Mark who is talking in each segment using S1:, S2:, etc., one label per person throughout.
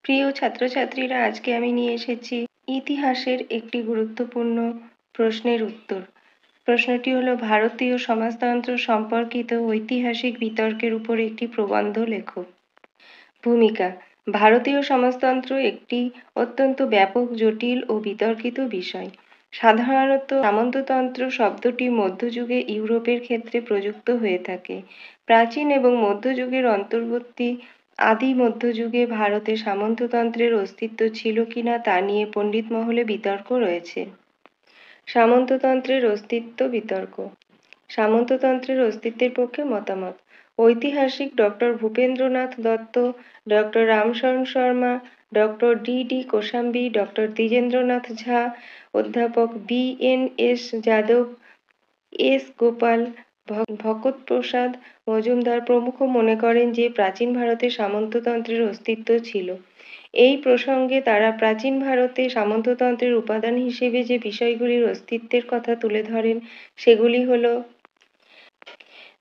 S1: প্রিয় ছাত্রছাত্রীরা, আজকে আমি নিয়ে এসেছি ইতিহাসের একটি গুরুত্বপূর্ণ প্রশ্নের উত্তর। প্রশ্নটি হলো, ভারতীয় সমাজতন্ত্র সম্পর্কিত ঐতিহাসিক বিতর্কের উপর একটি প্রবন্ধ লেখো। ভূমিকা: ভারতীয় সমাজতন্ত্র একটি অত্যন্ত ব্যাপক, জটিল ও বিতর্কিত বিষয়। সাধারণত সামন্ততন্ত্র শব্দটি মধ্যযুগে ইউরোপের ক্ষেত্রে প্রযুক্ত হয়ে থাকে। প্রাচীন এবং মধ্যযুগের অন্তর্বর্তী আদি মধ্যযুগে ভারতে সামন্ততন্ত্রের অস্তিত্ব ছিল কিনা তা নিয়ে পণ্ডিত মহলে বিতর্ক রয়েছে। সামন্ততন্ত্রের অস্তিত্ব বিতর্ক। সামন্ততন্ত্রের অস্তিত্বের পক্ষে মতামত: ঐতিহাসিক doctor Bhupendranath Dutta, doctor Ramsharan Sharma, doctor D Kosambi, doctor Dwijendranath Jha, অধ্যাপক BNS যাদব, S গোপাল, ভকতপ্রসাদ মজুমদার প্রমুখ মনে করেন যে প্রাচীন ভারতে সামন্ততন্ত্রের অস্তিত্ব ছিল। এই প্রসঙ্গে তারা প্রাচীন ভারতে সামন্ততন্ত্রের উপাদান হিসেবে যে বিষয়গুলির অস্তিত্বের কথা তুলে ধরেন সেগুলি হল: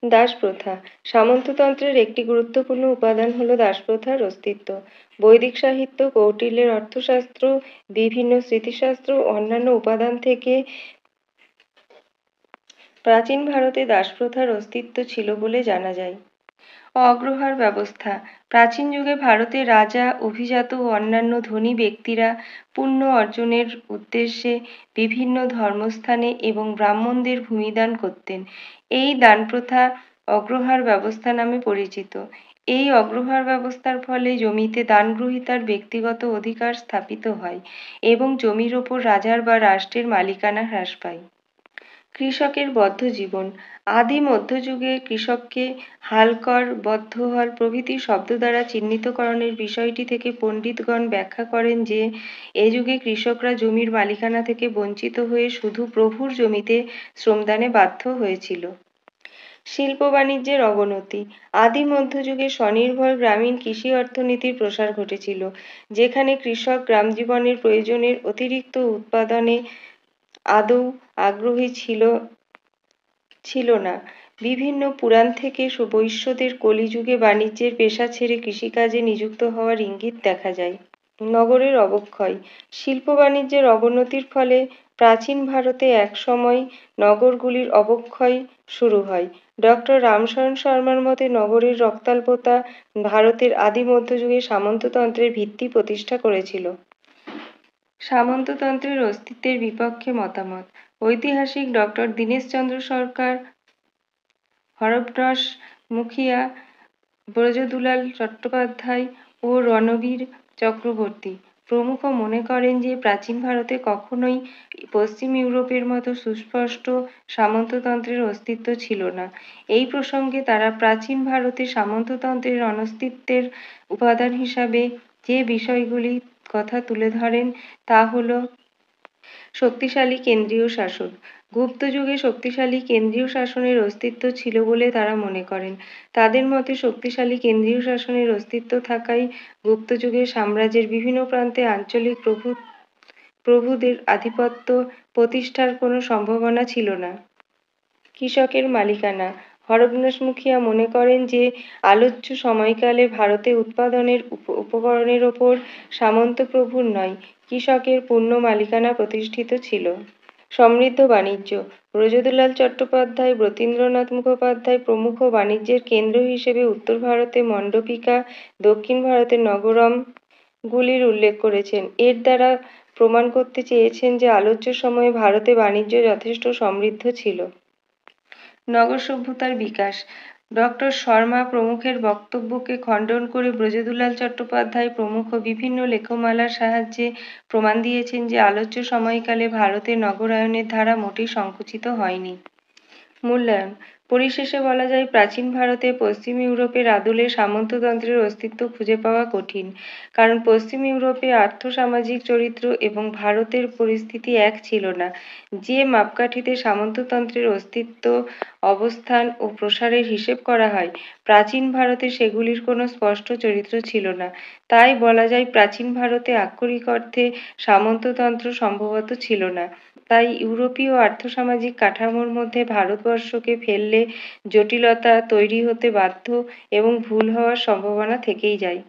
S1: দাসপ্রথা। সামন্ততন্ত্রের একটি গুরুত্বপূর্ণ উপাদান হল দাসপ্রথার অস্তিত্ব। বৈদিক সাহিত্য, কৌটিল্যের অর্থশাস্ত্র, বিভিন্ন স্মৃতিশাস্ত্র ও অন্যান্য উপাদান থেকে প্রাচীন ভারতে দাসপ্রথার অস্তিত্ব ছিল বলে জানা যায়। অগ্রহার ব্যবস্থা: প্রাচীন যুগে ভারতে রাজা, অভিজাত ও অন্যান্য ধনী ব্যক্তিরা পুণ্য অর্জনের উদ্দেশ্যে বিভিন্ন ধর্মস্থানে এবং ব্রাহ্মণদের ভূমিদান করতেন। এই দানপ্রথা অগ্রহার ব্যবস্থা নামে পরিচিত। এই অগ্রহার ব্যবস্থার ফলে জমিতে দানগ্রহীতার ব্যক্তিগত অধিকার স্থাপিত হয় এবং জমির ওপর রাজার বা রাষ্ট্রের মালিকানা হ্রাস পায়। কৃষকের বদ্ধ জীবন: আদি মধ্যযুগে কৃষককে হালকর, বদ্ধহল প্রভৃতি শব্দ দ্বারা চিহ্নিতকরণের বিষয়টি থেকে পণ্ডিতগণ ব্যাখ্যা করেন যে এ যুগে কৃষকরা জমির মালিকানা থেকে বঞ্চিত হয়ে শুধু প্রভুর জমিতে শ্রমদানে বাধ্য হয়েছিল। শিল্প বাণিজ্যের অবনতি: আদি মধ্যযুগে স্বনির্ভর গ্রামীণ কৃষি অর্থনীতির প্রসার ঘটেছিল, যেখানে কৃষক গ্রামজীবনের প্রয়োজনের অতিরিক্ত উৎপাদনে আদৌ আগ্রহী ছিল না। বিভিন্ন পুরাণ থেকে বৈশ্যদের কলিযুগে বাণিজ্যের পেশা ছেড়ে কৃষিকাজে নিযুক্ত হওয়ার ইঙ্গিত দেখা যায়। নগরের অবক্ষয়: শিল্প বাণিজ্যের অবনতির ফলে প্রাচীন ভারতে একসময় নগরগুলির অবক্ষয় শুরু হয়। ডক্টর রামশরণ শর্মার মতে নগরের রক্তাল্পতা ভারতের আদি মধ্যযুগে সামন্ততন্ত্রের ভিত্তি প্রতিষ্ঠা করেছিল। সামন্ততন্ত্রের অস্তিত্বের বিপক্ষে মতামত: ঐতিহাসিক ডক্টর দীনেশচন্দ্র সরকার, হরপ্রসাদ মুখিয়া, ব্রজদুলাল চট্টোপাধ্যায় ও রণবীর চক্রবর্তী প্রমুখ মনে করেন যে প্রাচীন ভারতে কখনোই পশ্চিম ইউরোপের মতো সুস্পষ্ট সামন্ততন্ত্রের অস্তিত্ব ছিল না। এই প্রসঙ্গে তারা প্রাচীন ভারতে সামন্ততন্ত্রের অস্তিত্বের উপাদান হিসাবে যে বিষয়গুলির কথা তুলে ধরেন তা হল: শক্তিশালী কেন্দ্রীয় শাসন: গুপ্ত যুগে শক্তিশালী কেন্দ্রীয় শাসনের অস্তিত্ব ছিল বলে তারা মনে করেন। তাদের মতে শক্তিশালী কেন্দ্রীয় শাসনের অস্তিত্ব থাকায় গুপ্ত যুগে সাম্রাজ্যের বিভিন্ন প্রান্তে আঞ্চলিক প্রভুদের আধিপত্য প্রতিষ্ঠার কোনো সম্ভাবনা ছিল না। কৃষকের মালিকানা: হরপ্রসাদ মুখিয়া মনে করেন যে আলোচ্য সময়কালে ভারতে উৎপাদনের উপকরণের ওপর সামন্ত প্রভুর নয়, কৃষকের পূর্ণ মালিকানা প্রতিষ্ঠিত ছিল। সমৃদ্ধ বাণিজ্য: ব্রজদুলাল চট্টোপাধ্যায়, ব্রতীন্দ্রনাথ মুখোপাধ্যায় প্রমুখ বাণিজ্যের কেন্দ্র হিসেবে উত্তর ভারতে মণ্ডপিকা, দক্ষিণ ভারতে নগরম গুলির উল্লেখ করেছেন। এর দ্বারা প্রমাণ করতে চেয়েছেন যে আলোচ্য সময়ে ভারতে বাণিজ্য যথেষ্ট সমৃদ্ধ ছিল। নগর সভ্যতার বিকাশ: ডক্টর শর্মা প্রমুখের বক্তব্যকে খণ্ডন করে ব্রজদুলাল চট্টোপাধ্যায় প্রমুখ বিভিন্ন লেখমালার সাহায্যে প্রমাণ দিয়েছেন যে আলোচ্য সময়কালে ভারতে নগরায়নের ধারা মোটেই সংকুচিত হয়নি। মূল্যায়ন: পরিশেষে বলা যায়, প্রাচীন ভারতে পশ্চিম ইউরোপের আদলে সামন্ততন্ত্রের অস্তিত্ব খুঁজে পাওয়া কঠিন, কারণ পশ্চিম ইউরোপে আর্থ-সামাজিক চরিত্র এবং ভারতের পরিস্থিতি এক ছিল না। যে মাপকাঠিতে সামন্ততন্ত্রের অস্তিত্ব, অবস্থান ও প্রসারের হিসেব করা হয়, প্রাচীন ভারতে সেগুলির কোনো স্পষ্ট চরিত্র ছিল না। তাই বলা যায় প্রাচীন ভারতে আক্ষরিক অর্থে সামন্ততন্ত্র সম্ভবত ছিল না। তাই ইউরোপীয় আর্থ-সামাজিক কাঠামোর মধ্যে ভারতবর্ষকে ফেললে জটিলতা তৈরি হতে বাধ্য এবং ভুল হওয়ার সম্ভাবনা থেকেই যায়।